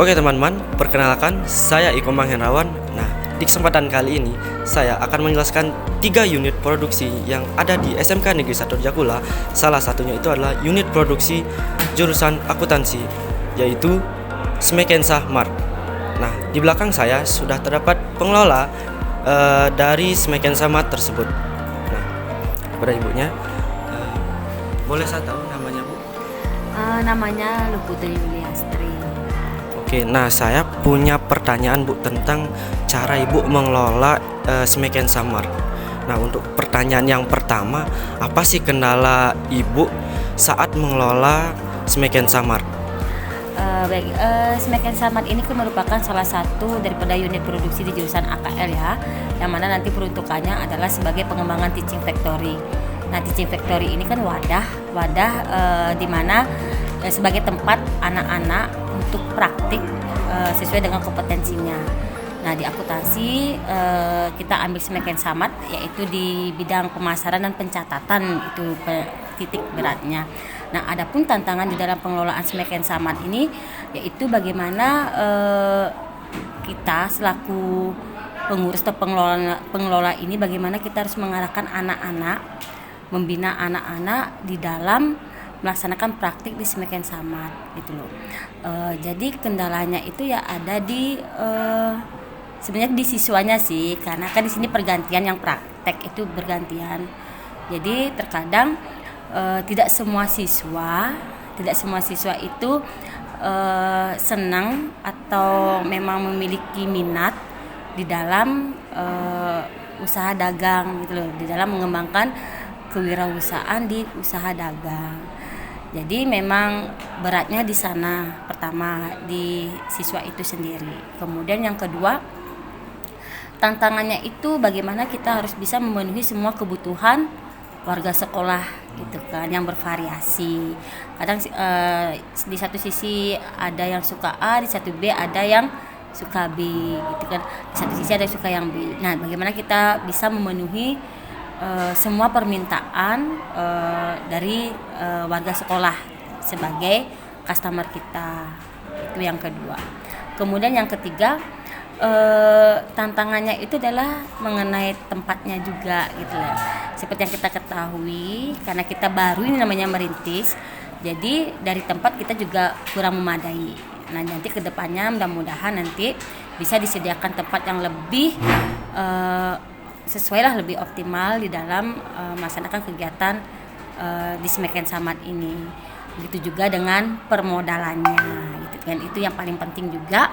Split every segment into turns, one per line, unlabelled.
Oke teman-teman, perkenalkan saya Iko Manghenrawan. Nah, di kesempatan kali ini saya akan menjelaskan 3 unit produksi yang ada di SMK Negeri 1 Jakula. Salah satunya itu adalah unit produksi jurusan akuntansi, yaitu Smekensa Mart. Nah, di belakang saya sudah terdapat pengelola dari Smekensa Mart tersebut. Nah, kepada ibunya, boleh saya tahu namanya, Bu?
Namanya Luputri Yuliastri.
Oke, nah saya punya pertanyaan, Bu, tentang cara Ibu mengelola Smekensa Mart. Nah, untuk pertanyaan yang pertama, apa sih kendala Ibu saat mengelola Smekensa Mart?
Smekensa Mart ini merupakan salah satu daripada unit produksi di jurusan AKL ya, yang mana nanti peruntukannya adalah sebagai pengembangan teaching factory. Nah, teaching factory ini kan wadah di mana sebagai tempat anak-anak untuk praktik sesuai dengan kompetensinya. Nah, di akuntansi kita ambil Smekensa Mart, yaitu di bidang pemasaran dan pencatatan, itu titik beratnya. Nah, adapun tantangan di dalam pengelolaan Smekensa Mart ini yaitu bagaimana kita selaku pengurus atau pengelola ini, bagaimana kita harus mengarahkan anak-anak, membina anak-anak di dalam melaksanakan praktik di Smekensa Mart gitu loh. Jadi kendalanya itu ya ada di sebenarnya di siswanya sih, karena kan di sini pergantian yang praktek itu bergantian. Jadi terkadang tidak semua siswa itu senang atau memang memiliki minat di dalam usaha dagang gitu loh, di dalam mengembangkan kewirausahaan di usaha dagang. Jadi memang beratnya di sana, pertama di siswa itu sendiri. Kemudian yang kedua, tantangannya itu bagaimana kita harus bisa memenuhi semua kebutuhan warga sekolah gitu kan, yang bervariasi. Kadang di satu sisi ada yang suka A, di satu B ada yang suka B gitu kan. Di satu sisi ada yang suka yang B. Nah, bagaimana kita bisa memenuhi semua permintaan dari warga sekolah sebagai customer kita. Itu yang kedua. Kemudian yang ketiga, tantangannya itu adalah mengenai tempatnya juga gitu ya. Seperti yang kita ketahui, karena kita baru ini namanya merintis, jadi dari tempat kita juga kurang memadai. Nah, nanti kedepannya mudah-mudahan nanti bisa disediakan tempat yang lebih sesuai lah, lebih optimal di dalam melaksanakan kegiatan di Smekensa Mart ini. Begitu juga dengan permodalannya gitu kan, itu yang paling penting juga.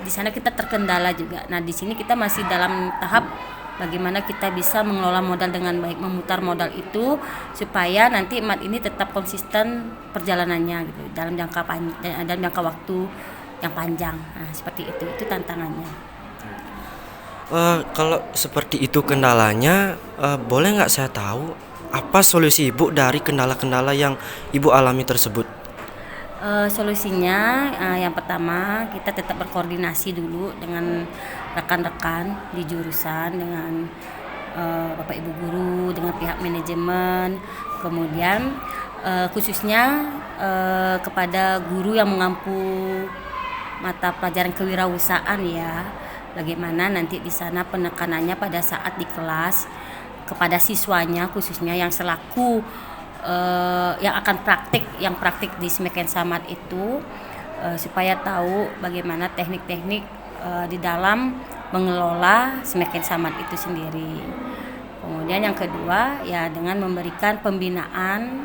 Di sana kita terkendala juga. Nah, di sini kita masih dalam tahap bagaimana kita bisa mengelola modal dengan baik, memutar modal itu supaya nanti Mart ini tetap konsisten perjalanannya gitu dalam jangka waktu yang panjang. Nah, seperti itu tantangannya.
Kalau seperti itu kendalanya, boleh nggak saya tahu apa solusi Ibu dari kendala-kendala yang Ibu alami tersebut?
Solusinya yang pertama, kita tetap berkoordinasi dulu dengan rekan-rekan di jurusan, dengan Bapak Ibu guru, dengan pihak manajemen, kemudian khususnya kepada guru yang mengampu mata pelajaran kewirausahaan ya. Bagaimana nanti di sana penekanannya pada saat di kelas kepada siswanya, khususnya yang selaku yang akan praktik di Smekensa Mart itu, supaya tahu bagaimana teknik-teknik di dalam mengelola Smekensa Mart itu sendiri. Kemudian yang kedua ya dengan memberikan pembinaan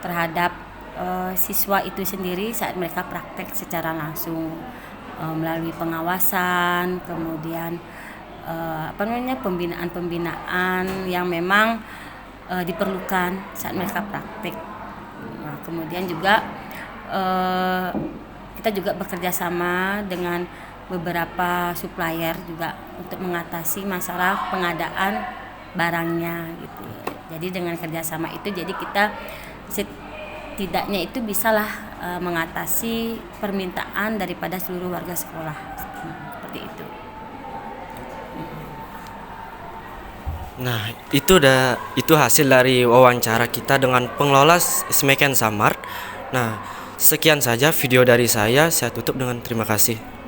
terhadap siswa itu sendiri saat mereka praktek secara langsung, melalui pengawasan, kemudian pembinaan yang memang diperlukan saat mereka praktik. Nah, kemudian juga kita juga bekerja sama dengan beberapa supplier juga untuk mengatasi masalah pengadaan barangnya gitu. Jadi dengan kerjasama itu, jadi kita setidaknya itu bisalah mengatasi permintaan daripada seluruh warga sekolah seperti itu.
Nah, itu hasil dari wawancara kita dengan pengelola Smekensa Mart. Nah, Sekian saja video dari saya tutup dengan terima kasih.